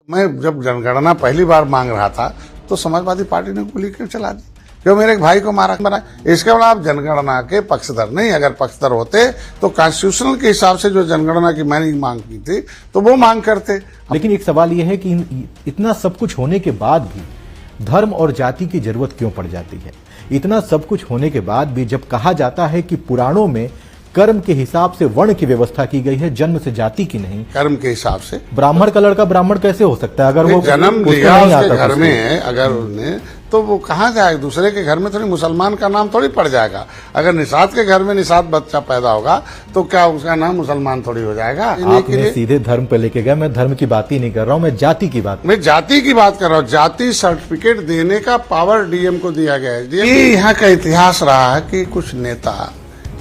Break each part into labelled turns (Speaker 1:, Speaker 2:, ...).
Speaker 1: मैं जब जनगणना पहली बार मांग रहा था तो समाजवादी पार्टी ने गोली क्यों चला दी, क्यों मेरे एक भाई को मारा। इसके बाद आप जनगणना के पक्षधर नहीं, अगर पक्षधर होते तो कॉन्स्टिट्यूशनल के हिसाब से जो जनगणना की मैंने मांग की थी तो वो मांग करते।
Speaker 2: लेकिन एक सवाल यह है कि इतना सब कुछ होने के बाद भी धर्म और जाति की जरूरत क्यों पड़ जाती है? इतना सब कुछ होने के बाद भी जब कहा जाता है कि पुराणों में कर्म के हिसाब से वर्ण की व्यवस्था की गई है, जन्म से जाति की नहीं।
Speaker 1: कर्म के हिसाब से
Speaker 2: ब्राह्मण का लड़का ब्राह्मण कैसे हो सकता है? अगर वो
Speaker 1: जन्म लिया उसके घर में है, अगर उन्हें तो वो कहाँ जाएगा? दूसरे के घर में थोड़ी मुसलमान का नाम थोड़ी पड़ जाएगा। अगर निषाद के घर में निषाद बच्चा पैदा होगा तो क्या उसका नाम मुसलमान थोड़ी हो जाएगा?
Speaker 2: आपने सीधे धर्म पे लेके गए। मैं धर्म की बात ही नहीं कर रहा हूँ, मैं जाति की बात
Speaker 1: कर रहा हूँ। जाति सर्टिफिकेट देने का पावर डीएम को दिया गया है। ये यहाँ का इतिहास रहा है कि कुछ नेता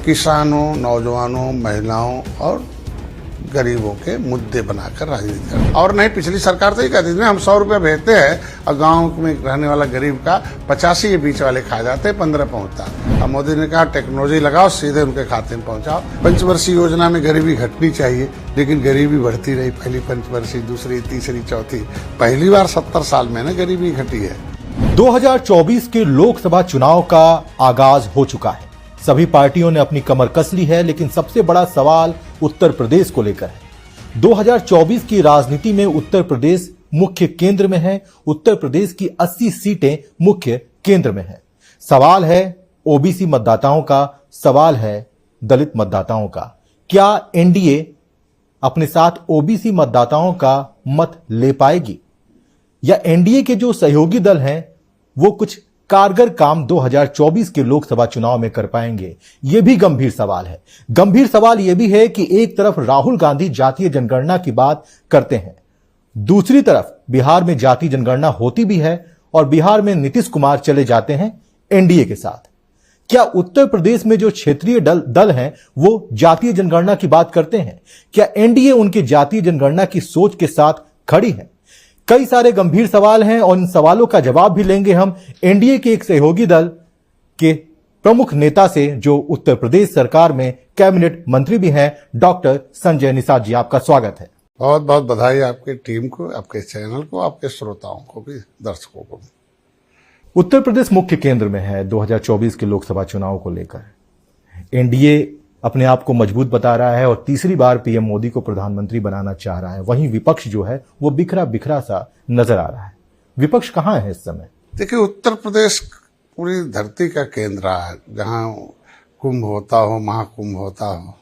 Speaker 1: किसानों, नौजवानों, महिलाओं और गरीबों के मुद्दे बनाकर राजनीति कर, और नहीं पिछली सरकार तो ये कहती थी हम 100 रुपया भेजते हैं और गांव में रहने वाला गरीब का 85 ये बीच वाले खा जाते, 15 पहुंचता। अब मोदी ने कहा टेक्नोलॉजी लगाओ, सीधे उनके खाते में पहुंचाओ। पंचवर्षीय योजना में गरीबी घटनी चाहिए, लेकिन गरीबी बढ़ती रही। पहली पंचवर्षीय, दूसरी, तीसरी, चौथी, पहली बार 70 साल में ना गरीबी घटी है।
Speaker 2: 2024 के लोकसभा चुनाव का आगाज हो चुका है। सभी पार्टियों ने अपनी कमर कस ली है, लेकिन सबसे बड़ा सवाल उत्तर प्रदेश को लेकर है। 2024 की राजनीति में उत्तर प्रदेश मुख्य केंद्र में है। उत्तर प्रदेश की 80 सीटें मुख्य केंद्र में है। सवाल है ओबीसी मतदाताओं का, सवाल है दलित मतदाताओं का। क्या एनडीए अपने साथ ओबीसी मतदाताओं का मत ले पाएगी, या एनडीए के जो सहयोगी दल हैं वो कुछ कारगर काम 2024 के लोकसभा चुनाव में कर पाएंगे? यह भी गंभीर सवाल है। गंभीर सवाल यह भी है कि एक तरफ राहुल गांधी जातीय जनगणना की बात करते हैं, दूसरी तरफ बिहार में जातीय जनगणना होती भी है और बिहार में नीतीश कुमार चले जाते हैं एनडीए के साथ। क्या उत्तर प्रदेश में जो क्षेत्रीय दल हैं वो जातीय जनगणना की बात करते हैं? क्या एनडीए उनके जातीय जनगणना की सोच के साथ खड़ी है? कई सारे गंभीर सवाल हैं और इन सवालों का जवाब भी लेंगे हम एनडीए के एक सहयोगी दल के प्रमुख नेता से, जो उत्तर प्रदेश सरकार में कैबिनेट मंत्री भी हैं, डॉक्टर संजय निषाद जी। आपका स्वागत है।
Speaker 1: बहुत बहुत बधाई आपकी टीम को, आपके चैनल को, आपके श्रोताओं को भी, दर्शकों को भी।
Speaker 2: उत्तर प्रदेश मुख्य केंद्र में है 2024 के लोकसभा चुनाव को लेकर। एनडीए अपने आप को मजबूत बता रहा है और तीसरी बार पीएम मोदी को प्रधानमंत्री बनाना चाह रहा है। वहीं विपक्ष जो है वो बिखरा बिखरा सा नजर आ रहा है। विपक्ष कहां है इस समय?
Speaker 1: देखिए, उत्तर प्रदेश पूरी धरती का केंद्र है, जहां कुंभ होता हो, महाकुंभ होता हो,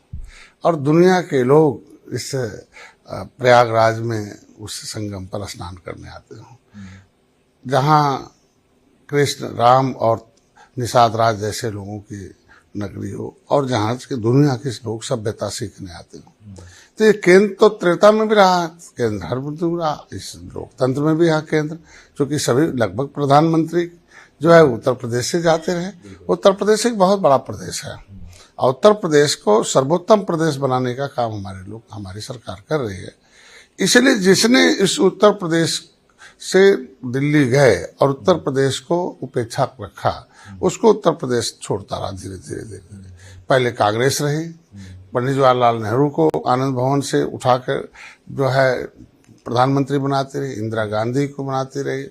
Speaker 1: और दुनिया के लोग इस प्रयागराज में उस संगम पर स्नान करने आते हो, जहां कृष्ण, राम और निषाद राज जैसे लोगों की नगरी हो, और जहां के दुनिया के लोग सभ्यता सीखने आते हो। तो ये केंद्र तो त्रेता में भी रहा, केंद्र हर में रहा, इस लोकतंत्र में भी रहा केंद्र, क्योंकि सभी लगभग प्रधानमंत्री जो है उत्तर प्रदेश से जाते रहे। उत्तर प्रदेश एक बहुत बड़ा प्रदेश है और उत्तर प्रदेश को सर्वोत्तम प्रदेश बनाने का काम हमारी सरकार कर रही है। इसलिए जिसने इस उत्तर प्रदेश से दिल्ली गए और उत्तर प्रदेश को उपेक्षा रखा, उसको उत्तर प्रदेश छोड़ता रहा धीरे धीरे। पहले कांग्रेस रही, पंडित जवाहरलाल नेहरू को आनंद भवन से उठाकर जो है प्रधानमंत्री बनाती रही, इंदिरा गांधी को बनाती रही,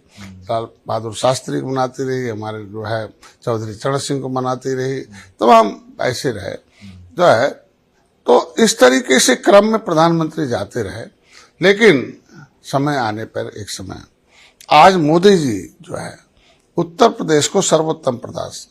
Speaker 1: लाल बहादुर शास्त्री को बनाती रही, हमारे जो है चौधरी चरण सिंह को बनाती रही, तो हम ऐसे रहे जो है। तो इस तरीके से क्रम में प्रधानमंत्री जाते रहे, लेकिन समय आने पर एक समय आज मोदी जी जो है उत्तर प्रदेश को सर्वोत्तम प्रदेश,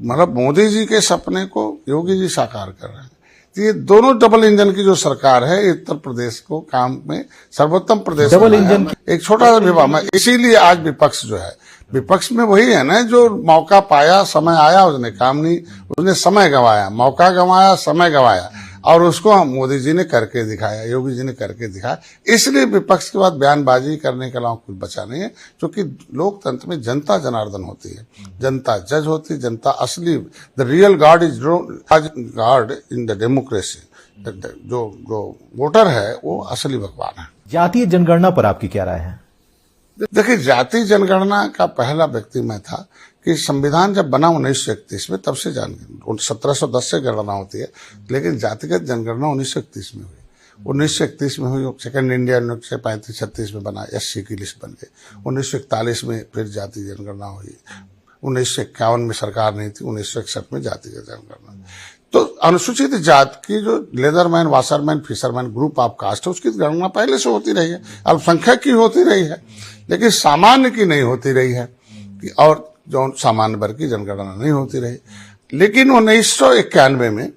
Speaker 1: मतलब मोदी जी के सपने को योगी जी साकार कर रहे हैं। तो ये दोनों डबल इंजन की जो सरकार है, उत्तर प्रदेश को काम में सर्वोत्तम प्रदेश
Speaker 2: डबल इंजन।
Speaker 1: एक छोटा सा विवाद, इसीलिए आज विपक्ष जो है, विपक्ष में वही है ना जो मौका पाया, समय आया, उसने काम नहीं, उसने समय गंवाया, मौका गंवाया, समय गंवाया, और उसको मोदी जी ने करके दिखाया, योगी जी ने करके दिखाया। इसलिए विपक्ष के बाद बयानबाजी करने के अलावा कुछ बचा नहीं है, क्योंकि लोकतंत्र में जनता जनार्दन होती है, जनता जज होती है, जनता असली, the real God is God in the democracy. जो वोटर है वो असली भगवान है।
Speaker 2: जातीय जनगणना पर आपकी क्या राय है?
Speaker 1: देखिए, जातीय जनगणना का पहला व्यक्ति मैं था कि संविधान जब बना 1931 में, तब से 1710 से गणना होती है, लेकिन जातिगत जनगणना 1931 में हुई। 1931 में हुई सेकंड इंडिया 1935-36 में बना, SC की लिस्ट बन गई। 1941 में फिर जाति जनगणना हुई। 1951 में सरकार नहीं थी, 1961 में जाति जनगणना। तो अनुसूचित जात की जो leatherman, washerman, fisherman group of caste है, उसकी गणना पहले से होती रही है, अल्पसंख्यक की होती रही है, लेकिन सामान्य की नहीं होती रही है, और जो सामान्य वर्ग की जनगणना नहीं होती रही। लेकिन 1991 में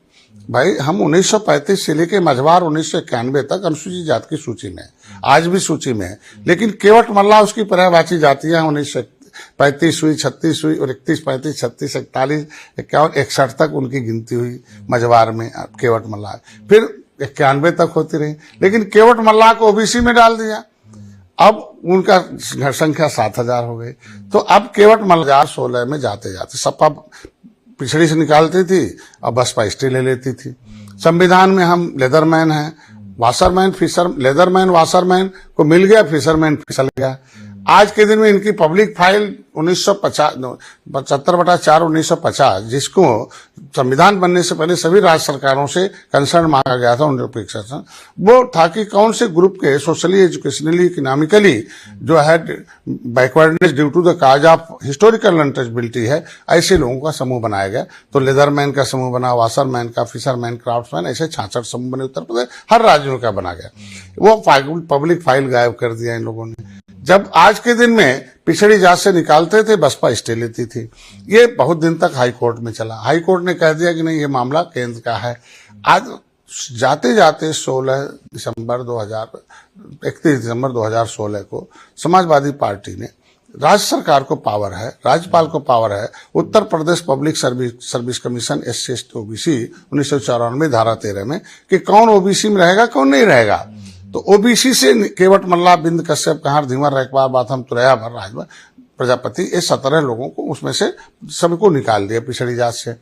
Speaker 1: भाई हम 1935 से लेकर मझवार 1991 तक अनुसूचित जात की सूची में है, आज भी सूची में है। लेकिन केवट मल्ला उसकी पर्यायवाची जातियां 1935 हुई, 36 हुई, और 31, 35, 36, 41, 51, 61 तक उनकी गिनती हुई मझवार में केवट मल्ला। फिर 91 तक होती रही, लेकिन केवट मल्ला को OBC में डाल दिया। अब उनका संख्या 7000 हो गई। तो अब केवट मल्ला 2016 में जाते जाते सपा पिछड़ी से निकालती थी और बसपा स्टे ले लेती थी। संविधान में हम लेदरमैन हैं, वाशरमैन, लेदरमैन वाशरमैन को मिल गया, फिशरमैन फिसल गया। आज के दिन में इनकी पब्लिक फाइल 75/4 1950, जिसको संविधान बनने से पहले सभी राज्य सरकारों से कंसर्न मांगा गया था नोटिफिकेशन, वो था कि कौन से ग्रुप के सोशली, एजुकेशनली, इकोनॉमिकली जो है backwardness due to the cause of historical untouchability है, ऐसे लोगों का समूह बनाया गया। तो लेदरमैन का समूह बना, वाशरमैन का, फिशरमैन, क्राफ्ट्समैन, ऐसे 66 समूह बने उत्तर प्रदेश, हर राज्यों का बना गया। वो पब्लिक फाइल गायब कर दिया इन लोगों ने। जब आज के दिन में पिछड़ी जात से निकालते थे, बसपा स्टे लेती थी। ये बहुत दिन तक हाई कोर्ट में चला। हाई कोर्ट ने कह दिया कि नहीं, ये मामला केंद्र का है। आज जाते जाते 31 दिसंबर 2016 को समाजवादी पार्टी ने, राज्य सरकार को पावर है, राज्यपाल को पावर है, Uttar Pradesh public service commission SC ST OBC 1994 धारा 13 में, कि कौन OBC में रहेगा, कौन नहीं रहेगा। तो OBC से केवट मल्ला, बिंद कश्यप, कहार, धीवर, रैकबार, बाथम, तुरैया, भर, राजभर, प्रजापति, ये 17 लोगों को उसमें से सभी को निकाल दिया पिछड़ी जात से।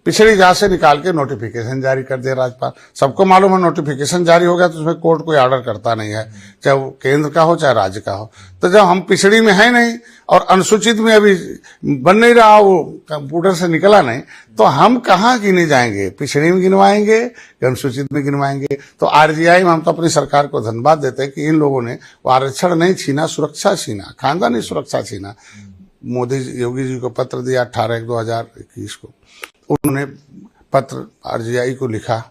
Speaker 1: पिछड़ी जात से निकाल के नोटिफिकेशन जारी कर दिया राज्यपाल। सबको मालूम है नोटिफिकेशन जारी हो गया तो उसमें कोर्ट कोई ऑर्डर करता नहीं है, चाहे वो केंद्र का हो चाहे राज्य का हो। तो जब हम पिछड़ी में है नहीं और अनुसूचित में अभी बन नहीं रहा, वो कंप्यूटर से निकला नहीं, तो हम कहाँ गिने जाएंगे? पिछड़ी में गिनवाएंगे, अनुसूचित में गिनवाएंगे? तो RGI में हम तो अपनी सरकार को धन्यवाद देते हैं कि इन लोगों ने वो आरक्षण नहीं छीना, सुरक्षा छीना, खानदानी सुरक्षा छीना। मोदी योगी जी को पत्र दिया 18/1/2021 को, उन्होंने पत्र RGI को लिखा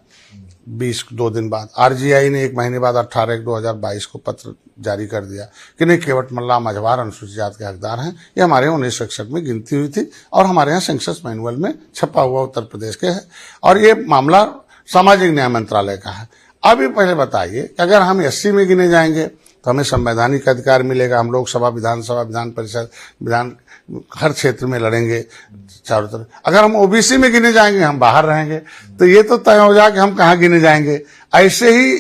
Speaker 1: 2 दिन बाद। RGI ने 1 महीने बाद 18/1/2022 को पत्र जारी कर दिया कि नहीं, केवट मल्ला, मझवार अनुसूचित जात के हकदार हैं। ये हमारे 1961 में गिनती हुई थी और हमारे यहाँ सेंसस मैनुअल में छपा हुआ उत्तर प्रदेश के है, और ये मामला सामाजिक न्याय मंत्रालय का है। अब ये पहले बताइए कि अगर हम SC में गिने जाएंगे तो हमें संवैधानिक अधिकार मिलेगा, हम लोकसभा, विधानसभा, विधान परिषद, विधान हर क्षेत्र में लड़ेंगे चारों तरफ। अगर हम OBC में गिने जाएंगे, हम बाहर रहेंगे। तो ये तो तय हो जाए कि हम कहाँ गिने जाएंगे। ऐसे ही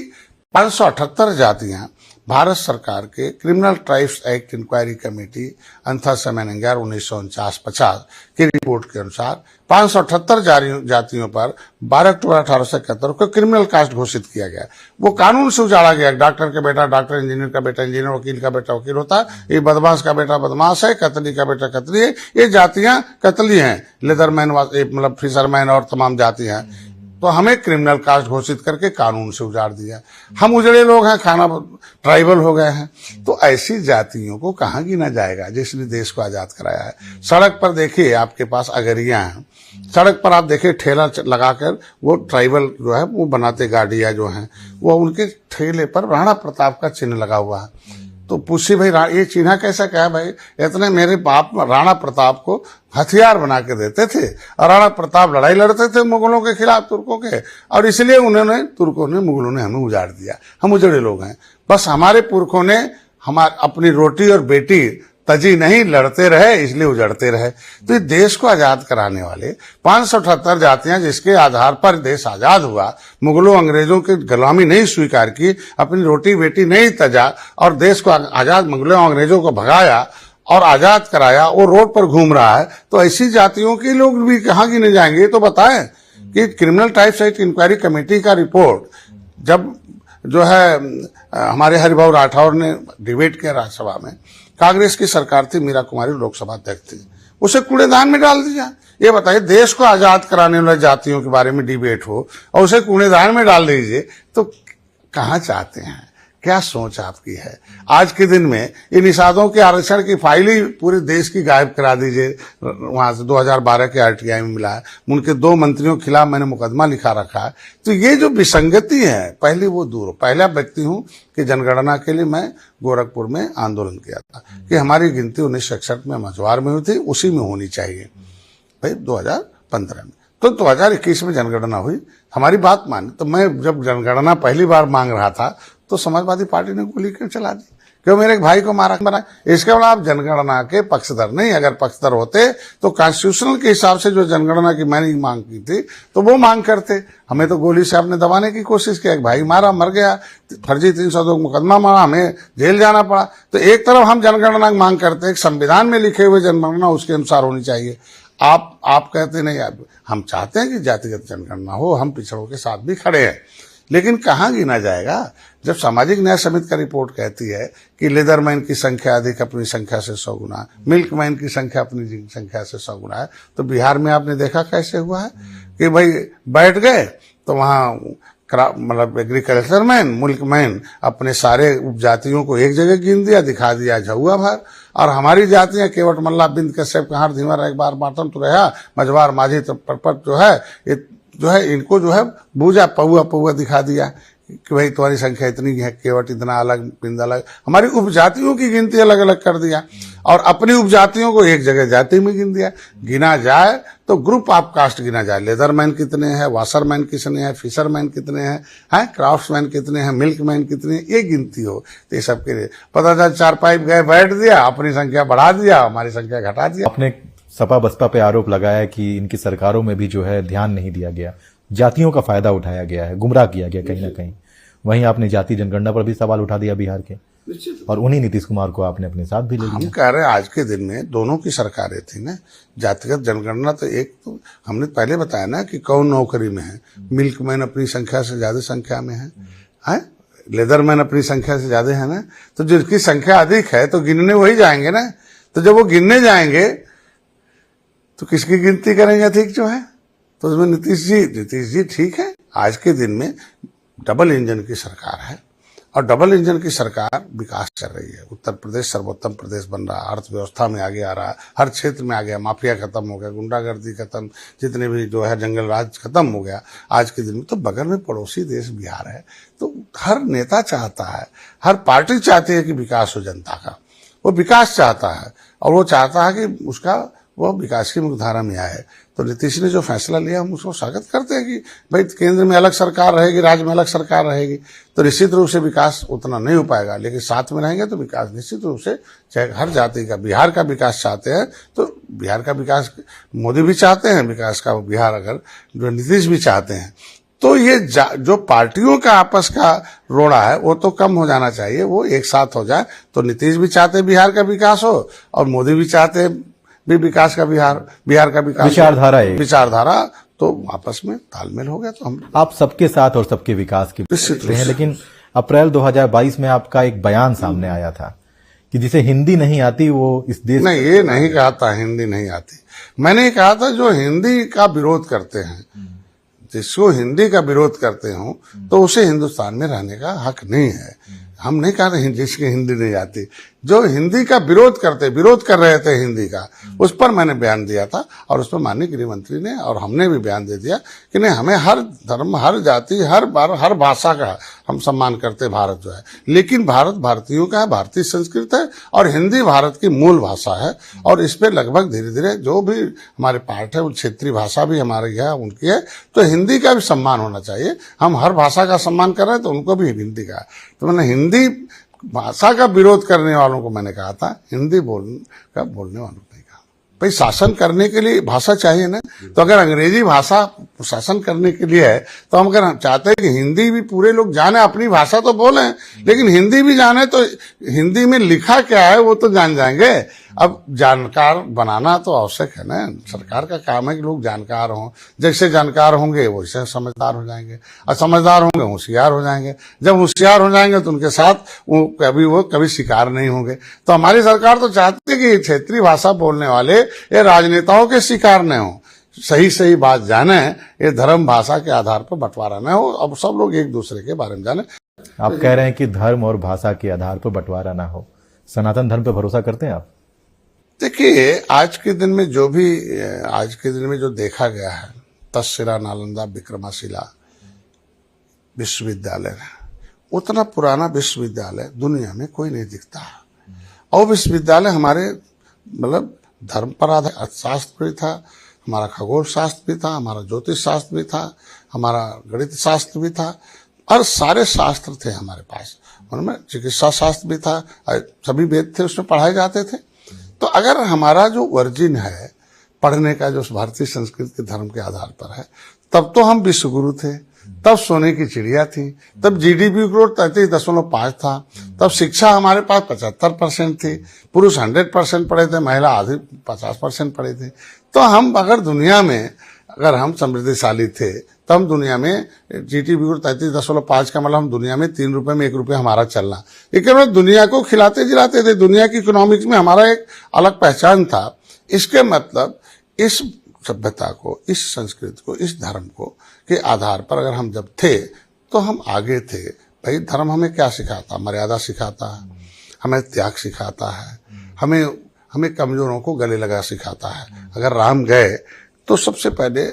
Speaker 1: 578 जातियां भारत सरकार के criminal tribes act inquiry committee अंथा सेमेनंगर 1949-50 की रिपोर्ट के अनुसार 578 जातियों पर 12 अक्टूबर 1871 को क्रिमिनल कास्ट घोषित किया गया। वो कानून से उजाड़ा गया। डॉक्टर का बेटा डॉक्टर, इंजीनियर का बेटा इंजीनियर, वकील का बेटा वकील होता है, ये बदमाश का बेटा बदमाश है, कतली का बेटा कतली है। ये जातियां कतली हैं, लेदरमैन, मतलब फिशरमैन और तमाम जातियां। तो हमें क्रिमिनल कास्ट घोषित करके कानून से उजाड़ दिया। हम उजड़े लोग हैं, खाना ट्राइबल हो गए हैं। तो ऐसी जातियों को कहाँ गिना जाएगा जिसने देश को आजाद कराया है? सड़क पर देखिए, आपके पास अगरिया हैं, सड़क पर आप देखिए ठेला लगाकर वो ट्राइबल जो है वो बनाते, गाड़ियां जो हैं वो, उनके ठेले पर राणा प्रताप का चिन्ह लगा हुआ है। तो पूछी भाई, ये चिन्ह कैसा क्या है भाई? इतने मेरे बाप राणा प्रताप को हथियार बना के देते थे और राणा प्रताप लड़ाई लड़ते थे मुगलों के खिलाफ, तुर्कों के, और इसलिए तुर्कों ने, मुगलों ने हमें उजाड़ दिया। हम उजड़े लोग हैं। बस हमारे पुरखों ने अपनी रोटी और बेटी तजी नहीं, लड़ते रहे, इसलिए उजड़ते रहे। तो ये देश को आजाद कराने वाले 578 जातियां, जिसके आधार पर देश आजाद हुआ, मुगलों अंग्रेजों की गुलामी नहीं स्वीकार की, अपनी रोटी बेटी नहीं तजा और देश को आजाद, मुगलों अंग्रेजों को भगाया और आजाद कराया, वो रोड पर घूम रहा है। तो ऐसी जातियों के लोग भी कहाँ गिने जाएंगे? तो बताएं कि criminal tribes act inquiry committee का रिपोर्ट जब जो है हमारे हरिभाऊ राठौर ने डिबेट किया राज्यसभा में, कांग्रेस की सरकार थी, मीरा कुमारी लोकसभा अध्यक्ष थी, उसे कूड़ेदान में डाल दिया। ये बताइए, देश को आजाद कराने वाले जातियों के बारे में डिबेट हो और उसे कूड़ेदान में डाल दीजिए, तो कहाँ चाहते हैं, क्या सोच आपकी है। आज के दिन में इन निषादों के आरक्षण की फाइल ही पूरे देश की गायब करा दीजिए। वहां से 2012 के आरटीआई में मिला है, उनके 2 मंत्रियों के खिलाफ मैंने मुकदमा लिखा रखा है। तो ये जो विसंगति है, पहले वो दूर हो। पहला व्यक्ति हूं कि जनगणना के लिए मैं गोरखपुर में आंदोलन किया था कि हमारी गिनती 1961 में मझवार में हुई थी, उसी में होनी चाहिए भाई 2015 में। तो 2021 में जनगणना हुई, हमारी बात मानी। तो मैं जब जनगणना पहली बार मांग रहा था तो समाजवादी पार्टी ने गोली क्यों चला दी, क्यों मेरे एक भाई को मारा बना। इसके बाद आप जनगणना के पक्षधर नहीं, अगर पक्षधर होते तो कॉन्स्टिट्यूशनल के हिसाब से जो जनगणना की मैंने मांग की थी तो वो मांग करते। हमें तो गोली से आपने दबाने की कोशिश की, एक भाई मारा, मर गया, फर्जी 302 मुकदमा मारा, हमें जेल जाना पड़ा। तो एक तरफ हम जनगणना की मांग करते, एक संविधान में लिखे हुए जनगणना उसके अनुसार होनी चाहिए। आप कहते नहीं, हम चाहते हैं कि जातिगत जनगणना हो, हम पिछड़ों के साथ भी खड़े हैं, लेकिन कहाँ गिना जाएगा। जब सामाजिक न्याय समिति का रिपोर्ट कहती है कि लेदरमैन की संख्या अधिक अपनी संख्या से 100 गुना, मिल्कमैन की संख्या अपनी संख्या से 100 गुना है, तो बिहार में आपने देखा कैसे हुआ है कि भाई बैठ गए तो वहां मतलब एग्रीकल्चर मैन, मिल्कमैन अपने सारे उपजातियों को एक जगह गिन दिया, दिखा दिया झुआ भर। और हमारी जातियां केवट मल्ला बिंद कश्यप कहार धीवर एक बार बाटम तो रहा मझवार माझी परपट जो है, ये जो है इनको जो है बूझा पौआ पौआ दिखा दिया कि भाई तुम्हारी संख्या इतनी है, केवट इतना अलग, बिंद अलग। हमारी उपजातियों की गिनती अलग अलग कर दिया और अपनी उपजातियों को एक जगह जाति में गिन दिया। गिना जाए तो ग्रुप ऑफ कास्ट गिना जाए, लेदरमैन कितने हैं, वाशरमैन कितने हैं, फिशरमैन कितने हैं, क्राफ्ट्समैन कितने हैं, मिल्कमैन कितने हैं, ये गिनती हो। तो ये सबके लिए पता चल 4 पाइप गए, बैठ दिया, अपनी संख्या बढ़ा दिया, हमारी संख्या घटा दिया।
Speaker 2: आपने सपा बसपा पे आरोप लगाया कि इनकी सरकारों में भी जो है ध्यान नहीं दिया गया, जातियों का फायदा उठाया गया है, गुमराह किया गया कहीं ना कहीं। वहीं आपने जाति जनगणना पर भी सवाल उठा दिया बिहार के, और उन्हीं नीतीश कुमार को आपने अपने साथ भी ले लिया।
Speaker 1: हम कह रहे हैं आज के दिन में दोनों की सरकारें थी ना। जातिगत जनगणना तो एक तो हमने पहले बताया ना कि कौन नौकरी में है, मिल्कमैन अपनी संख्या से ज्यादा संख्या में है, लेदरमैन अपनी संख्या से ज्यादा है ना। तो जिसकी संख्या अधिक है तो गिनने वही जाएंगे ना। तो जब वो गिनने जाएंगे तो किसकी गिनती करेंगे अधिक जो है। तो उसमें नीतीश जी ठीक है। आज के दिन में डबल इंजन की सरकार है और डबल इंजन की सरकार विकास कर रही है। उत्तर प्रदेश सर्वोत्तम प्रदेश बन रहा है, अर्थव्यवस्था में आगे आ रहा है, हर क्षेत्र में आ गया, माफिया खत्म हो गया, गुंडागर्दी खत्म, जितने भी जो है जंगल राज खत्म हो गया आज के दिन में। तो बगल में पड़ोसी देश बिहार है। तो हर नेता चाहता है, हर पार्टी चाहती है कि विकास हो जनता का, वो विकास चाहता है और वो चाहता है कि उसका वो विकास की मुख्यधारा में आए। तो नीतीश ने जो फैसला लिया हम उसको स्वागत करते हैं कि भाई केंद्र में अलग सरकार रहेगी, राज्य में अलग सरकार रहेगी, तो निश्चित रूप से विकास उतना नहीं हो पाएगा, लेकिन साथ में रहेंगे तो विकास निश्चित रूप से, चाहे हर जाति का, बिहार का विकास चाहते हैं तो बिहार का विकास मोदी भी चाहते हैं, विकास का बिहार अगर जो नीतीश भी चाहते हैं, तो ये जो पार्टियों का आपस का रोड़ा है वो तो कम हो जाना चाहिए, वो एक साथ हो जाए। तो नीतीश भी चाहते हैं बिहार का विकास हो और मोदी भी चाहते हैं भी विकास का, बिहार का विकास, विचारधारा तो आपस में तालमेल हो गया। तो हम
Speaker 2: आप सबके साथ और सबके विकास की बात हैं। लेकिन अप्रैल 2022 में आपका एक बयान सामने आया था कि जिसे हिंदी नहीं आती वो इस देश
Speaker 1: नहीं, ये नहीं कहा था हिंदी नहीं आती। मैंने कहा था जो हिंदी का विरोध करते हैं, जिसको हिंदी का विरोध करते हो तो उसे हिंदुस्तान में रहने का हक नहीं है। हम नहीं कह रहे जिसकी हिंदी नहीं आती, जो हिंदी का विरोध कर रहे थे हिंदी का, उस पर मैंने बयान दिया था और उस पर माननीय गृह मंत्री ने और हमने भी बयान दे दिया कि नहीं, हमें हर धर्म, हर जाति, हर भाषा का हम सम्मान करते भारत जो है, लेकिन भारत भारतीयों का है, भारतीय संस्कृति है और हिंदी भारत की मूल भाषा है। और इस पे लगभग धीरे धीरे जो भी हमारे पार्ट है, वो क्षेत्रीय भाषा भी हमारी है, उनकी है, तो हिंदी का भी सम्मान होना चाहिए। हम हर भाषा का सम्मान कर रहे हैं तो उनको भी हिंदी का। तो मैंने हिंदी भाषा का विरोध करने वालों को मैंने कहा था, हिंदी बोलने वालों को नहीं कहा। भाई शासन करने के लिए भाषा चाहिए ना। तो अगर अंग्रेजी भाषा शासन करने के लिए है तो हम अगर चाहते हैं कि हिंदी भी पूरे लोग जाने, अपनी भाषा तो बोलें लेकिन हिंदी भी जाने, तो हिंदी में लिखा क्या है वो तो जान जाएंगे। अब जानकार बनाना तो आवश्यक है ना, सरकार का काम है कि लोग जानकार हों। जैसे जानकार होंगे वैसे समझदार हो जाएंगे और समझदार होंगे होशियार हो जाएंगे। जब होशियार हो जाएंगे तो उनके साथ वो कभी शिकार नहीं होंगे। तो हमारी सरकार तो चाहती है कि क्षेत्रीय भाषा बोलने वाले ये राजनेताओं के शिकार न हो, सही बात जाने, ये धर्म भाषा के आधार पर बंटवारा न हो, अब सब लोग एक दूसरे के बारे में जाने।
Speaker 2: आप कह रहे हैं कि धर्म और भाषा के आधार पर बंटवारा ना हो, सनातन धर्म पे भरोसा करते हैं आप?
Speaker 1: देखिए, आज के दिन में जो देखा गया है, तक्षशिला नालंदा विक्रमशिला विश्वविद्यालय, उतना पुराना विश्वविद्यालय दुनिया में कोई नहीं दिखता। और विश्वविद्यालय हमारे मतलब धर्म पर आधारित अर्थशास्त्र भी था, हमारा खगोल शास्त्र भी था, हमारा ज्योतिष शास्त्र भी था, हमारा गणित शास्त्र भी था, और सारे शास्त्र थे हमारे पास। उनमें चिकित्सा शास्त्र भी था, सभी वेद थे, उसमें पढ़ाए जाते थे। तो अगर हमारा जो वर्जिन है पढ़ने का, जो भारतीय संस्कृति के धर्म के आधार पर है, तब तो हम विश्वगुरु थे, तब सोने की चिड़िया थी, तब जीडीपी ग्रोथ 33.5 था, तब शिक्षा हमारे पास 75% थी, पुरुष 100% पढ़े थे, महिला आधी 50% पढ़े थे। तो हम अगर दुनिया में अगर हम समृद्धिशाली थे, तो हम दुनिया में जीडीपी ग्रोथ 33.5 का मतलब हम दुनिया में 3 रुपए में 1 रुपया हमारा चलना, लेकिन हम दुनिया को खिलाते जिलाते थे। दुनिया की इकोनॉमिक्स में हमारा एक अलग पहचान था। इसके मतलब इस सभ्यता को, इस संस्कृति को, इस धर्म को के आधार पर अगर हम जब थे तो हम आगे थे। भाई धर्म हमें क्या सिखाता? मर्यादा सिखाता है, हमें त्याग सिखाता है, हमें कमजोरों को गले लगा सिखाता है। अगर राम गए तो सबसे पहले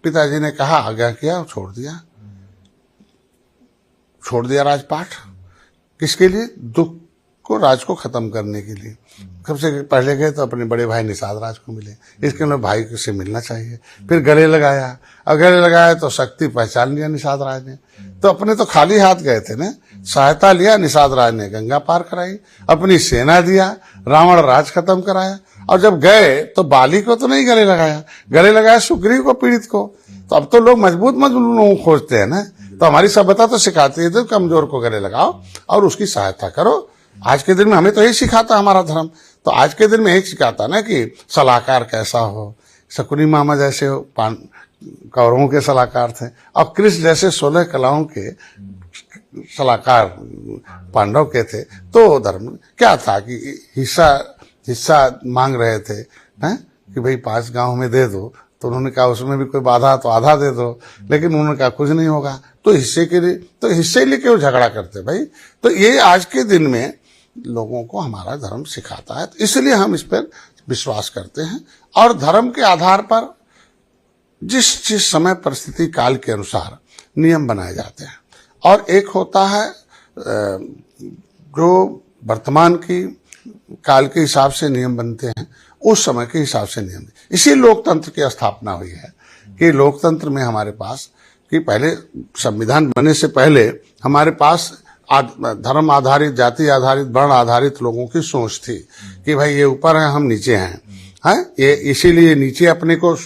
Speaker 1: पिताजी ने कहा, आज्ञा किया, छोड़ दिया राजपाट। किसके लिए? दुख को, राज को खत्म करने के लिए। सबसे पहले गए तो अपने बड़े भाई निषाद राज को मिले, इसके लिए भाई से मिलना चाहिए। फिर गले लगाया, और गले लगाया तो शक्ति पहचान लिया निषाद राज ने। तो अपने तो खाली हाथ गए थे ना, सहायता लिया निषाद राज ने, गंगा पार कराई, अपनी सेना दिया, रावण राज खत्म कराया। और जब गए तो बाली को तो नहीं गले लगाया सुग्रीव को, पीड़ित को। तो अब तो लोग मजबूत लोग खोजते हैं ना। तो हमारी सभ्यता तो सिखाती है तो कमजोर को गले लगाओ और उसकी सहायता करो। आज के दिन में हमें तो यही सिखाता हमारा धर्म। तो आज के दिन में यही सिखाता ना कि सलाहकार कैसा हो। शकुनी मामा जैसे कौरवों के सलाहकार थे, और कृष्ण जैसे 16 कलाओं के सलाहकार पांडव के थे। तो धर्म क्या था कि हिस्सा मांग रहे थे, हैं कि भाई 5 गांव में दे दो। तो उन्होंने कहा उसमें भी कोई बाधा तो आधा दे दो, लेकिन उन्होंने कहा कुछ नहीं होगा। तो हिस्से के लिए क्यों झगड़ा करते भाई? तो ये आज के दिन में लोगों को हमारा धर्म सिखाता है, तो इसलिए हम इस पर विश्वास करते हैं। और धर्म के आधार पर जिस समय परिस्थिति काल के अनुसार नियम बनाए जाते हैं, और एक होता है जो वर्तमान की काल के हिसाब से नियम बनते हैं, उस समय के हिसाब से नियम। इसी लोकतंत्र की स्थापना हुई है कि लोकतंत्र में हमारे पास कि पहले संविधान बनने से पहले हमारे पास धर्म आधारित, जाति आधारित, वर्ण आधारित लोगों की सोच थी कि भाई ये ऊपर है, हम नीचे हैं। ये इसीलिए नीचे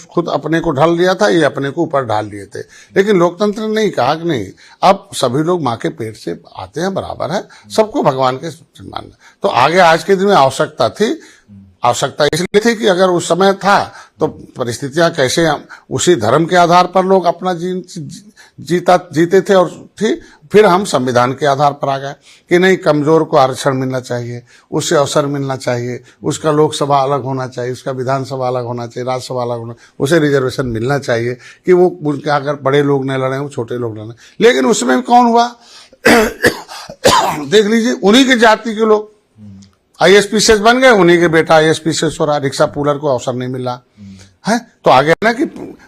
Speaker 1: खुद अपने को ढाल लिया था, ये अपने को ऊपर ढाल लिए थे। लेकिन लोकतंत्र ने नहीं कहा कि नहीं, अब सभी लोग माँ के पेट से आते हैं, बराबर है, सबको भगवान के सम्मान। तो आगे आज के दिन में आवश्यकता इसलिए थी कि अगर उस समय था तो परिस्थितियां कैसे, उसी धर्म के आधार पर लोग अपना जीते थे। और फिर हम संविधान के आधार पर आ गए कि नहीं, कमजोर को आरक्षण मिलना चाहिए, उससे अवसर मिलना चाहिए, उसका लोकसभा अलग होना चाहिए, उसका विधानसभा अलग होना चाहिए, राज्यसभा अलग होना, उसे रिजर्वेशन मिलना चाहिए कि वो उनके अगर बड़े लोग न लड़े, वो छोटे लोग लड़े। लेकिन उसमें कौन हुआ? देख लीजिए, उन्हीं की जाति के लोग ISPCS बन गए, उन्हीं के बेटा ISPCS हो रहा, रिक्शा पुलर को अवसर नहीं मिला है। तो आगे ना कि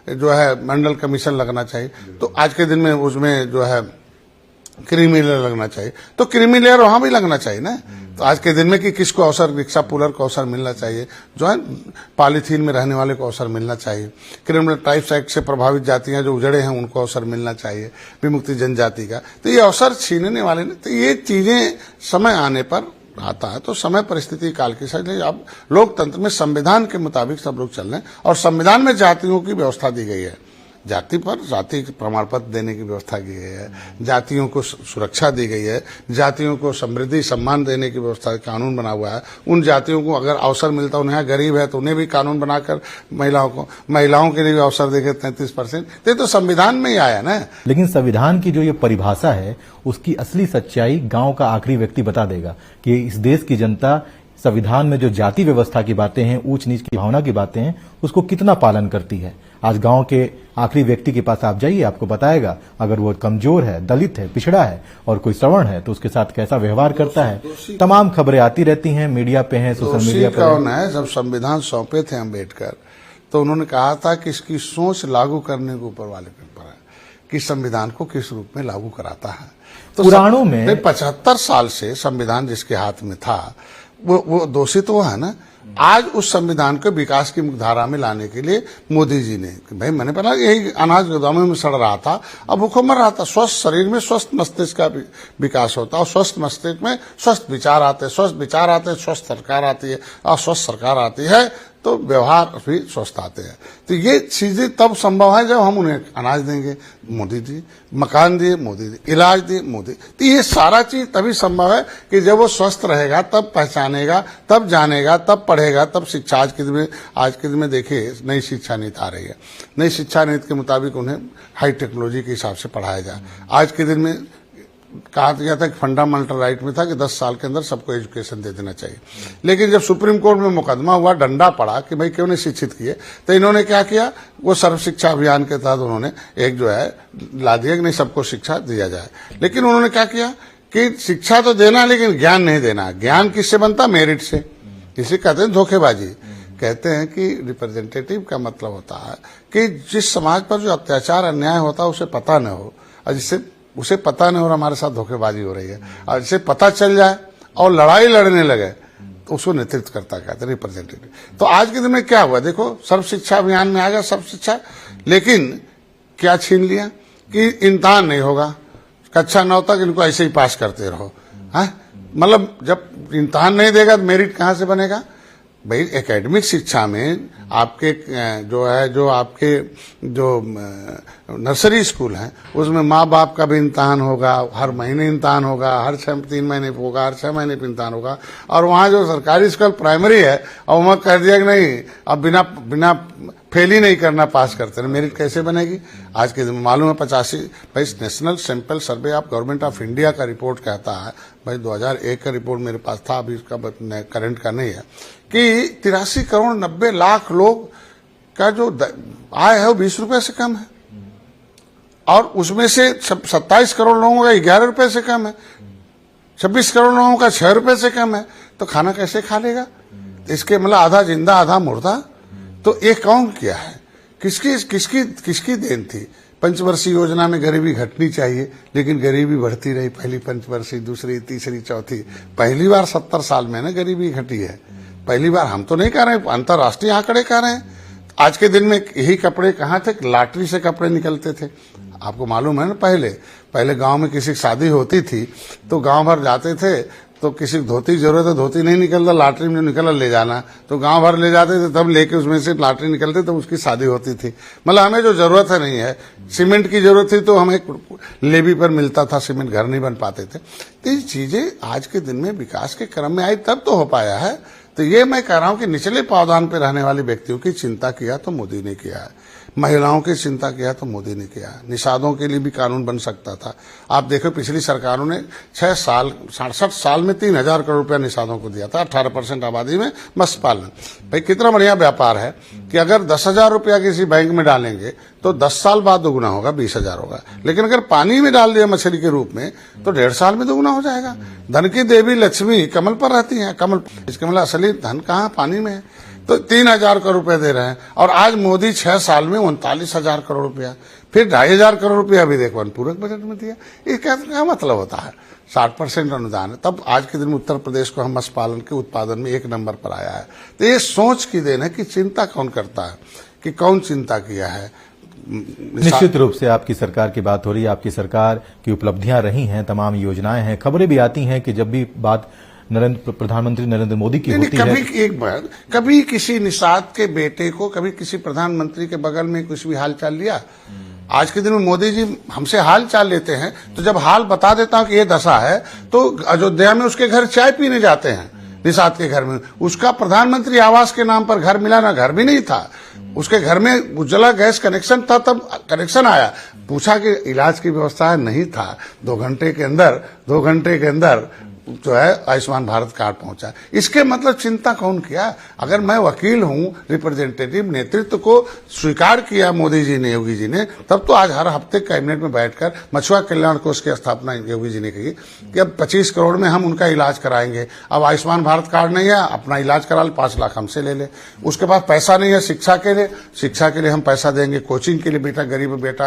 Speaker 1: जो है मंडल कमीशन लगना चाहिए, तो आज के दिन में उसमें जो है क्रीमी लेयर लगना चाहिए, तो क्रीमी लेयर वहां भी लगना चाहिए ना। तो आज के दिन में कि किसको अवसर, रिक्शा पुलर को अवसर मिलना चाहिए, जो है पॉलीथीन में रहने वाले को अवसर मिलना चाहिए, क्रिमिनल टाइप्स एक्ट से प्रभावित जातियां जो उजड़े हैं उनको अवसर मिलना चाहिए, विमुक्ति जनजाति का। तो ये अवसर छीनने वाले नहीं। तो ये चीजें समय आने पर आता है, तो समय परिस्थिति काल के साथ। अब लोकतंत्र में संविधान के मुताबिक सब लोग चल रहे हैं, और संविधान में जातियों की व्यवस्था दी गई है। जाति पर जाति प्रमाण पत्र देने की व्यवस्था की गई है, जातियों को सुरक्षा दी गई है, जातियों को समृद्धि सम्मान देने की व्यवस्था, कानून बना हुआ है। उन जातियों को अगर अवसर मिलता है, उन्हें गरीब है तो उन्हें भी कानून बनाकर महिलाओं के लिए भी अवसर देके 33%। तो संविधान में ही आया ना।
Speaker 2: लेकिन संविधान की जो ये परिभाषा है, उसकी असली सच्चाई गांव का आखिरी व्यक्ति बता देगा कि इस देश की जनता संविधान में जो जाति व्यवस्था की बातें हैं, ऊंच नीच की भावना की बातें हैं, उसको कितना पालन करती है। आज गांव के आखिरी व्यक्ति के पास आप जाइए, आपको बताएगा अगर वो कमजोर है, दलित है, पिछड़ा है और कोई श्रवण है तो उसके साथ कैसा व्यवहार करता है। तमाम खबरें आती रहती हैं, मीडिया पे हैं, सोशल मीडिया पर।
Speaker 1: कौन है? जब संविधान सौंपे थे अम्बेडकर तो उन्होंने कहा था कि इसकी सोच लागू करने के ऊपर वाले पर है कि संविधान को किस रूप में लागू कराता है। तो
Speaker 2: पुराणों में
Speaker 1: 75 साल से संविधान जिसके हाथ में था वो दोषी तो है ना। आज उस संविधान को विकास की मुख्यधारा में लाने के लिए मोदी जी ने, भाई मैंने पहला यही अनाज गोदामों में सड़ रहा था, अब भूखों मर रहा था। स्वस्थ शरीर में स्वस्थ मस्तिष्क का विकास होता है और स्वस्थ मस्तिष्क में स्वस्थ विचार आते हैं, स्वस्थ विचार आते हैं, स्वस्थ सरकार आती है और स्वस्थ सरकार आती है तो व्यवहार भी स्वस्थ आते हैं। तो ये चीजें तब संभव है जब हम उन्हें अनाज देंगे, मोदी जी, मकान दिए मोदी जी, इलाज दिए मोदी। तो ये सारा चीज तभी संभव है कि जब वो स्वस्थ रहेगा, तब पहचानेगा, तब जानेगा, तब पढ़ेगा, तब शिक्षा। आज के दिन में देखिए नई शिक्षा नीति आ रही है। नई शिक्षा नीति के मुताबिक उन्हें हाई टेक्नोलॉजी के हिसाब से पढ़ाया जाए। आज के दिन में कहा गया था कि फंडामेंटल राइट में था कि 10 साल के अंदर सबको एजुकेशन दे देना चाहिए, लेकिन जब सुप्रीम कोर्ट में मुकदमा हुआ, डंडा पड़ा कि भाई क्यों नहीं शिक्षित किए, तो इन्होंने क्या किया, वो सर्व शिक्षा अभियान के तहत उन्होंने एक जो है ला दिया कि नहीं सबको शिक्षा दिया जाए। लेकिन उन्होंने क्या किया कि शिक्षा तो देना लेकिन ज्ञान नहीं देना। ज्ञान किससे बनता? मेरिट से। इसे कहते हैं धोखेबाजी। कहते हैं कि रिप्रेजेंटेटिव का मतलब होता है कि जिस समाज पर जो अत्याचार अन्याय होता है उसे पता न हो, और जिससे उसे पता नहीं हो रहा हमारे साथ धोखेबाजी हो रही है, और जिसे पता चल जाए और लड़ाई लड़ने लगे तो उसको नेतृत्व करता कहते हैं रिप्रेजेंटेटिव। तो आज के दिन में क्या हुआ, देखो सर्व शिक्षा अभियान में आ गया सब शिक्षा, लेकिन क्या छीन लिया कि इम्तिहान नहीं होगा, कक्षा 9 तक इनको ऐसे ही पास करते रहो। मतलब जब इम्तिहान नहीं देगा तो मेरिट कहां से बनेगा? भाई एकेडमिक शिक्षा में आपके जो आपके नर्सरी स्कूल हैं उसमें माँ बाप का भी इम्तिहान होगा, हर महीने इम्तिहान होगा, हर 3 महीने होगा, हर 6 महीने पे इम्तिहान होगा। और वहाँ जो सरकारी स्कूल प्राइमरी है और वहाँ कह दिया कि नहीं अब बिना फेल ही नहीं करना, पास करते रहे, मेरिट कैसे बनेगी? आज के दिन मालूम है 85 भाई national sample survey of government of India का रिपोर्ट कहता है, भाई 2001 का रिपोर्ट मेरे पास था, अभी इसका करंट का नहीं है, कि 83 करोड़ 90 लाख लोग का जो आय है वो 20 रुपए से कम है, और उसमें से 27 करोड़ लोगों का 11 रुपए से कम है, 26 करोड़ लोगों का 6 रुपए से कम है। तो खाना कैसे खा लेगा? इसके मतलब आधा जिंदा आधा मुर्दा। तो ये कौन किया है? किसकी देन थी? पंचवर्षीय योजना में गरीबी घटनी चाहिए, लेकिन गरीबी बढ़ती रही। पहली पंचवर्षीय, दूसरी, तीसरी, चौथी, पहली बार 70 साल में ना गरीबी घटी है। पहली बार हम तो नहीं कह रहे, अंतर्राष्ट्रीय आंकड़े कह रहे हैं। आज के दिन में यही कपड़े कहाँ थे? लॉटरी से कपड़े निकलते थे। आपको मालूम है ना, पहले गांव में किसी की शादी होती थी तो गांव भर जाते थे, तो किसी को धोती जरूरत है, धोती नहीं निकलता, लॉटरी में निकला ले जाना, तो गांव भर ले जाते थे, तब लेके उसमें से लॉटरी निकलते तो उसकी शादी होती थी। मतलब हमें जो जरूरत है नहीं है, सीमेंट की जरूरत थी तो हमें लेवी पर मिलता था सीमेंट, घर नहीं बन पाते थे। तो ये चीजें आज के दिन में विकास के क्रम में आई तब तो हो पाया है। तो ये मैं कह रहा हूं कि निचले पावदान पर रहने वाले व्यक्तियों की चिंता किया तो मोदी ने किया है, महिलाओं की चिंता किया तो मोदी ने किया। निषादों के लिए भी कानून बन सकता था। आप देखो पिछली सरकारों ने 67 साल में 3000 करोड़ रुपया निषादों को दिया था, 18% आबादी में मत्स्य पालन। भाई कितना बढ़िया व्यापार है कि अगर 10,000 रुपया किसी बैंक में डालेंगे तो 10 साल बाद दोगुना होगा, 20,000 होगा। लेकिन अगर पानी में डाल दिया मछली के रूप में तो 1.5 साल में दोगुना हो जाएगा। धन की देवी लक्ष्मी कमल पर रहती है, कमल इसके मतलब असली धन कहाँ? पानी में है। तो 3,000 करोड़ रुपए दे रहे हैं, और आज मोदी 6 साल में 39,000 करोड़ रुपया, फिर 2,500 करोड़ रुपया भी देखो पूरक बजट में दिया। ये क्या मतलब होता है? 60% अनुदान है। तब आज के दिन में उत्तर प्रदेश को हम मत्स्य पालन के उत्पादन में 1 नंबर पर आया है। तो ये सोच की देन है कि चिंता कौन करता है, कि कौन चिंता किया है।
Speaker 2: निश्चित रूप से आपकी सरकार की बात हो रही है, आपकी सरकार की उपलब्धियां रही हैं, तमाम योजनाएं हैं, खबरें भी आती हैं कि जब भी बात प्रधानमंत्री नरेंद्र मोदी की होती है,
Speaker 1: एक बार कभी किसी निषाद के बेटे को कभी किसी प्रधानमंत्री के बगल में कुछ भी हाल चाल लिया? आज के दिन में मोदी जी हमसे हाल चाल लेते हैं, तो जब हाल बता देता हूं कि ये दशा है तो अयोध्या में उसके घर चाय पीने जाते हैं, निषाद के घर में। उसका प्रधानमंत्री आवास के नाम पर घर मिला, ना घर भी नहीं था उसके घर में, उज्ज्वला गैस कनेक्शन था, तब कनेक्शन आया, पूछा कि इलाज की व्यवस्था नहीं था। 2 घंटे के अंदर जो है आयुष्मान भारत कार्ड पहुंचा। इसके मतलब चिंता कौन किया? अगर मैं वकील हूं, रिप्रेजेंटेटिव नेतृत्व को स्वीकार किया मोदी जी ने, योगी जी ने, तब तो आज हर हफ्ते कैबिनेट में बैठकर मछुआ कल्याण कोष की स्थापना योगी जी ने की कि अब 25 करोड़ में हम उनका इलाज कराएंगे। अब आयुष्मान भारत कार्ड नहीं है, अपना इलाज करा ले, 5 लाख हमसे ले ले। उसके बाद पैसा नहीं है शिक्षा के लिए हम पैसा देंगे। कोचिंग के लिए बेटा,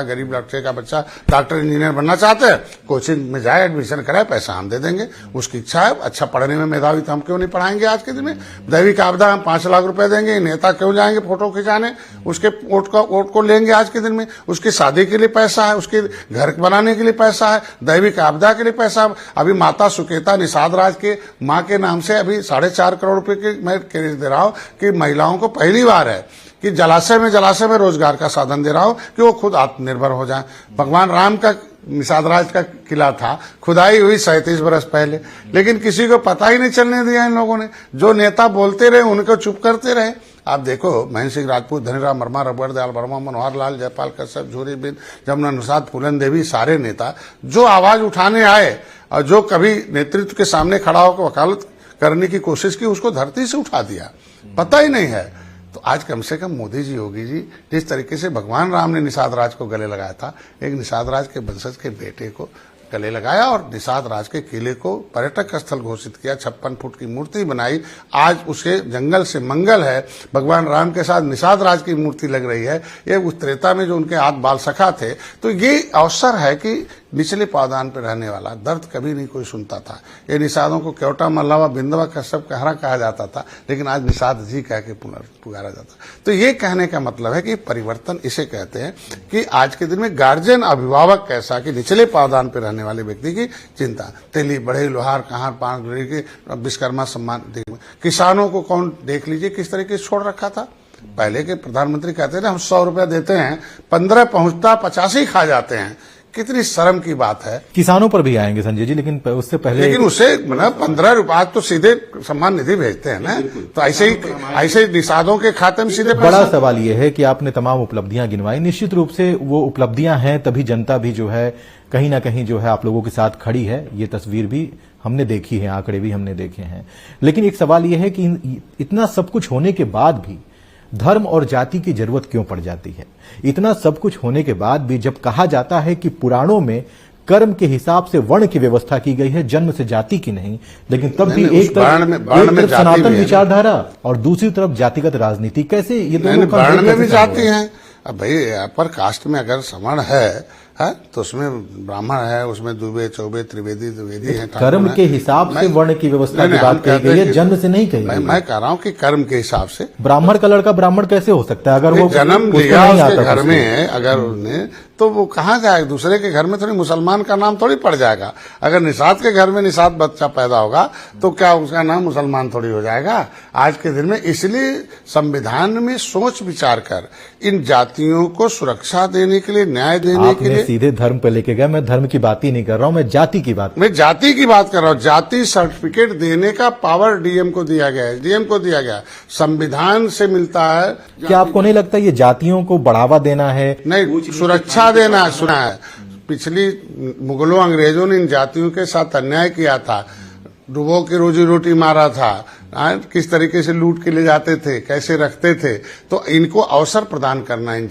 Speaker 1: गरीब लड़के का बच्चा डॉक्टर इंजीनियर बनना चाहते हैं, कोचिंग में जाए, एडमिशन कराए, पैसा हम दे देंगे। उसकी इच्छा है, अच्छा पढ़ने में मेधावी, तो हम क्यों नहीं पढ़ाएंगे? आज के दिन में दैविक आपदा हम 5 लाख रुपए देंगे। नेता क्यों जाएंगे फोटो खिंचाने? उसके वोट को लेंगे आज के दिन में। उसकी शादी के लिए पैसा है, उसके घर बनाने के लिए पैसा है, दैविक आपदा के लिए पैसा। अभी माता सुकेता निषाद राज के मां के नाम से अभी 4.5 करोड़ रुपए के मैं क्रेडिट दे रहा हूं कि महिलाओं को पहली बार है कि जलाशय में रोजगार का साधन दे रहा हूं कि वो खुद आत्मनिर्भर हो जाए। भगवान राम का निषाद राज का किला था, खुदाई हुई 37 बरस पहले, लेकिन किसी को पता ही नहीं चलने दिया इन लोगों ने। जो नेता बोलते रहे उनको चुप करते रहे। आप देखो, महेंद्र सिंह राजपूत, धनीराम वर्मा, रघुवर दयाल वर्मा, मनोहर लाल, जयपाल कश्यप, झूरी बिंद, जमुना निषाद, फूलन देवी, सारे नेता जो आवाज उठाने आए और जो कभी नेतृत्व के सामने खड़ा होकर वकालत करने की कोशिश की, उसको धरती से उठा दिया, पता ही नहीं है। तो आज कम से कम मोदी जी, योगी जी, जिस तरीके से भगवान राम ने निषाद राज को गले लगाया था, एक निषाद राज के वंशज के बेटे को गले लगाया और निषाद राज के किले को पर्यटक स्थल घोषित किया, 56 फुट की मूर्ति बनाई। आज उसे जंगल से मंगल है। भगवान राम के साथ निषाद राज की मूर्ति लग रही है। ये उस त्रेता में जो उनके आद बाल सखा थे। तो ये अवसर है कि निचले पावदान पर रहने वाला दर्द कभी नहीं कोई सुनता था। ये निषादों को क्योटा, मल्लावा, बिंदवा, कश्यप, कहरा कहा जाता था, लेकिन आज निषाद जी कह के पुकारा जाता। तो ये कहने का मतलब है कि परिवर्तन इसे कहते हैं कि आज के दिन में गार्जियन, अभिभावक कैसा कि निचले पावदान पर रहने वाले व्यक्ति की चिंता। तेली, बढ़ई, लोहार, कहार, पान के विश्वकर्मा सम्मान, किसानों को कौन, देख लीजिए किस तरीके से छोड़ रखा था। पहले के प्रधानमंत्री कहते थे हम 100 रुपया देते हैं, 15 पहुंचता 85 ही खा जाते हैं। कितनी शर्म की बात है।
Speaker 2: किसानों पर भी आएंगे संजय जी, लेकिन उससे पहले,
Speaker 1: लेकिन उसे मतलब 15 रुपया तो सीधे सम्मान निधि भेजते हैं ना, तो ऐसे ही निषादों के खाते में सीधे।
Speaker 2: बड़ा सवाल यह है कि आपने तमाम उपलब्धियां गिनवाई, निश्चित रूप से वो उपलब्धियां हैं, तभी जनता भी जो है कहीं ना कहीं जो है आप लोगों के साथ खड़ी है। ये तस्वीर भी हमने देखी है, आंकड़े भी हमने देखे हैं। लेकिन एक सवाल यह है कि इतना सब कुछ होने के बाद भी धर्म और जाति की जरूरत क्यों पड़ जाती है? इतना सब कुछ होने के बाद भी जब कहा जाता है कि पुराणों में कर्म के हिसाब से वर्ण की व्यवस्था की गई है, जन्म से जाति की नहीं, लेकिन तब भी एक तरफ सनातन विचारधारा और दूसरी तरफ जातिगत राजनीति, कैसे ये दोनों
Speaker 1: वर्ण में भी जाति है? अब भाई अपर कास्ट में अगर सवर्ण है तो उसमें ब्राह्मण है, उसमें दुबे, चौबे, त्रिवेदी, द्विवेदी है।
Speaker 2: कर्म के हिसाब से वर्ण की व्यवस्था की बात कही गई है, जन्म से नहीं कही।
Speaker 1: मैं कह रहा हूँ कि कर्म के हिसाब से।
Speaker 2: ब्राह्मण का लड़का ब्राह्मण कैसे हो सकता है? अगर वो
Speaker 1: जन्म लिया उसके घर में, अगर उन्हें, तो वो कहाँ जाएगा? दूसरे के घर में थोड़ी मुसलमान का नाम थोड़ी पड़ जाएगा। अगर निषाद के घर में निषाद बच्चा पैदा होगा तो क्या उसका नाम मुसलमान थोड़ी हो जाएगा आज के दिन में? इसलिए संविधान में सोच विचार कर इन जातियों को सुरक्षा देने के लिए, न्याय देने के लिए।
Speaker 2: सीधे धर्म पे लेके गया। मैं धर्म की बात ही नहीं कर रहा हूं, मैं जाति की बात
Speaker 1: कर रहा हूं। जाति सर्टिफिकेट देने का पावर डीएम को दिया गया है, डीएम को दिया गया, संविधान से मिलता है।
Speaker 2: क्या आपको नहीं लगता ये जातियों को बढ़ावा देना है?
Speaker 1: नहीं, सुरक्षा देना। सुना है पिछली मुगलों, अंग्रेजों ने इन जातियों के साथ अन्याय किया था, डुबो की रोजी रोटी मारा था, किस तरीके से लूट के ले जाते थे, कैसे रखते थे। तो इनको अवसर प्रदान करना, इन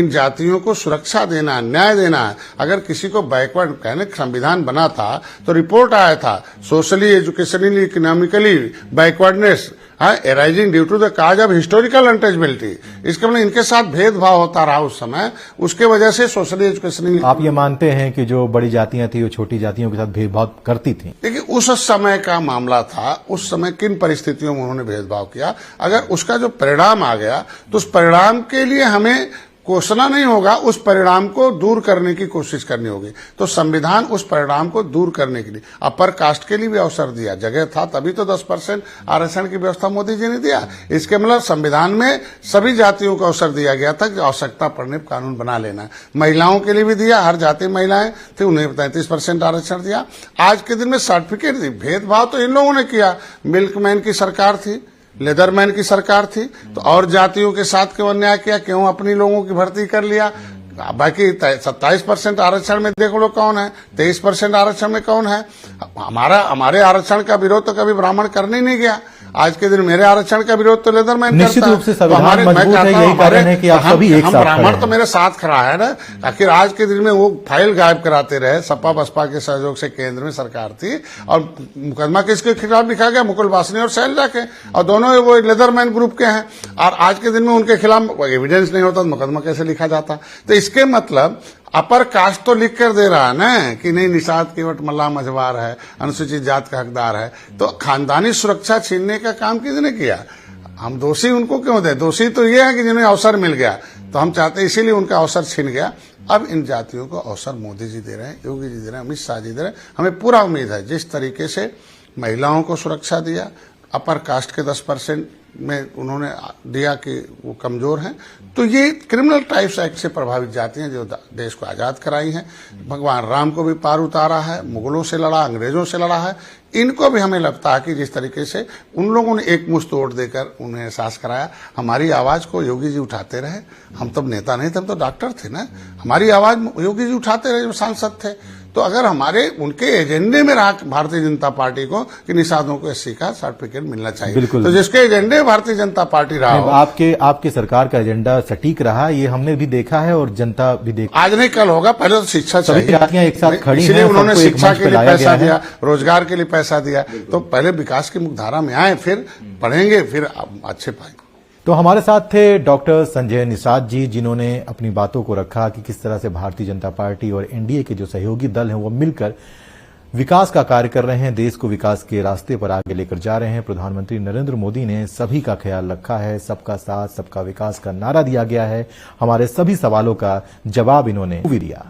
Speaker 1: जातियों को सुरक्षा देना, न्याय देना। अगर किसी को बैकवर्ड कहने संविधान बना था तो रिपोर्ट आया था, socially, educationally, economically backwardness arising due to the cause of historical untouchability. इसका मतलब इनके साथ भेदभाव होता रहा उस समय, उसके वजह से सोशली, एजुकेशनली।
Speaker 2: आप ये मानते हैं कि जो बड़ी जातियां थी वो छोटी जातियों के साथ भेदभाव करती थी?
Speaker 1: देखिए, उस समय का मामला था, उस समय किन परिस्थितियों में उन्होंने भेदभाव किया। अगर उसका जो परिणाम आ गया तो उस परिणाम के लिए हमें कोसना नहीं होगा, उस परिणाम को दूर करने की कोशिश करनी होगी। तो संविधान उस परिणाम को दूर करने के लिए अपर कास्ट के लिए भी अवसर दिया, जगह था तभी तो 10% आरक्षण की व्यवस्था मोदी जी ने दिया। इसके मतलब संविधान में सभी जातियों को अवसर दिया गया था कि आवश्यकता पड़ने पर कानून बना लेना। महिलाओं के लिए भी दिया, हर जाति महिलाएं थी, उन्हें 33% आरक्षण दिया। आज के दिन में सर्टिफिकेट दी। भेदभाव तो इन लोगों ने किया, मिल्कमैन की सरकार थी, लेदरमैन की सरकार थी, तो और जातियों के साथ क्यों अन्याय किया, क्यों अपनी लोगों की भर्ती कर लिया, बाकी 27% आरक्षण में देखो लोग कौन है, 23% आरक्षण में कौन है। हमारे आरक्षण का विरोध तो कभी ब्राह्मण करने नहीं गया। आज के दिन मेरे आरक्षण का विरोध तो लेदरमैन करता है।
Speaker 2: निश्चित रूप से संविधान मजबूत है, यही कारण है कि आप सभी एक साथ खड़े हैं।
Speaker 1: ब्राह्मण तो मेरे साथ खड़ा है ना। आखिर आज के दिन में वो फाइल गायब कराते रहे, सपा बसपा के सहयोग से केंद्र में सरकार थी, और मुकदमा किसके खिलाफ लिखा गया, मुकुल वासनी और शैलजा के, और दोनों वो लेदरमैन ग्रुप के हैं। और आज के दिन में उनके खिलाफ एविडेंस नहीं होता तो मुकदमा कैसे लिखा जाता। तो इसके मतलब अपर कास्ट तो लिख कर दे रहा है ना कि नहीं, निषाद केवट मल्ला मझवार है, अनुसूचित जात का हकदार है। तो खानदानी सुरक्षा छीनने का काम किसने किया? हम दोषी उनको क्यों दें? दोषी तो ये है कि जिन्हें अवसर मिल गया, तो हम चाहते हैं इसीलिए उनका अवसर छीन गया। अब इन जातियों को अवसर मोदी जी दे रहे हैं, योगी जी दे रहे हैं, अमित शाह जी दे रहे हैं। हमें पूरा उम्मीद है जिस तरीके से महिलाओं को सुरक्षा दिया, अपर कास्ट के 10% में उन्होंने दिया कि वो कमजोर हैं, तो ये क्रिमिनल टाइप्स एक्ट से प्रभावित जाती हैं जो देश को आजाद कराई हैं। भगवान राम को भी पार उतारा है, मुगलों से लड़ा, अंग्रेजों से लड़ा है। इनको भी हमें लगता है कि जिस तरीके से उन लोगों ने एक मुश्त वोट देकर उन्हें एहसास कराया, हमारी आवाज को योगी जी उठाते रहे। हम तब नेता नहीं थे, हम तो डॉक्टर थे ना। हमारी आवाज योगी जी उठाते रहे, जो सांसद थे। तो अगर हमारे उनके एजेंडे में रहा भारतीय जनता पार्टी को कि निषादों को एससी का सर्टिफिकेट मिलना चाहिए, तो जिसके एजेंडे भारतीय जनता पार्टी रहा हो।
Speaker 2: आपके सरकार का एजेंडा सटीक रहा, ये हमने भी देखा है और जनता भी देखा।
Speaker 1: आज नहीं कल होगा, पहले तो शिक्षा चाहिए।
Speaker 2: जातियां एक साथ खड़ी
Speaker 1: हैं, उन्होंने शिक्षा के लिए पैसा दिया, रोजगार के लिए पैसा दिया। तो पहले विकास की मुख्यधारा में आए, फिर पढ़ेंगे, फिर अच्छे पाएंगे।
Speaker 2: तो हमारे साथ थे डॉक्टर संजय निषाद जी, जिन्होंने अपनी बातों को रखा कि किस तरह से भारतीय जनता पार्टी और एनडीए के जो सहयोगी दल हैं वो मिलकर विकास का कार्य कर रहे हैं, देश को विकास के रास्ते पर आगे लेकर जा रहे हैं। प्रधानमंत्री नरेंद्र मोदी ने सभी का ख्याल रखा है, सबका साथ सबका विकास का नारा दिया गया है। हमारे सभी सवालों का जवाब इन्होंने दिया।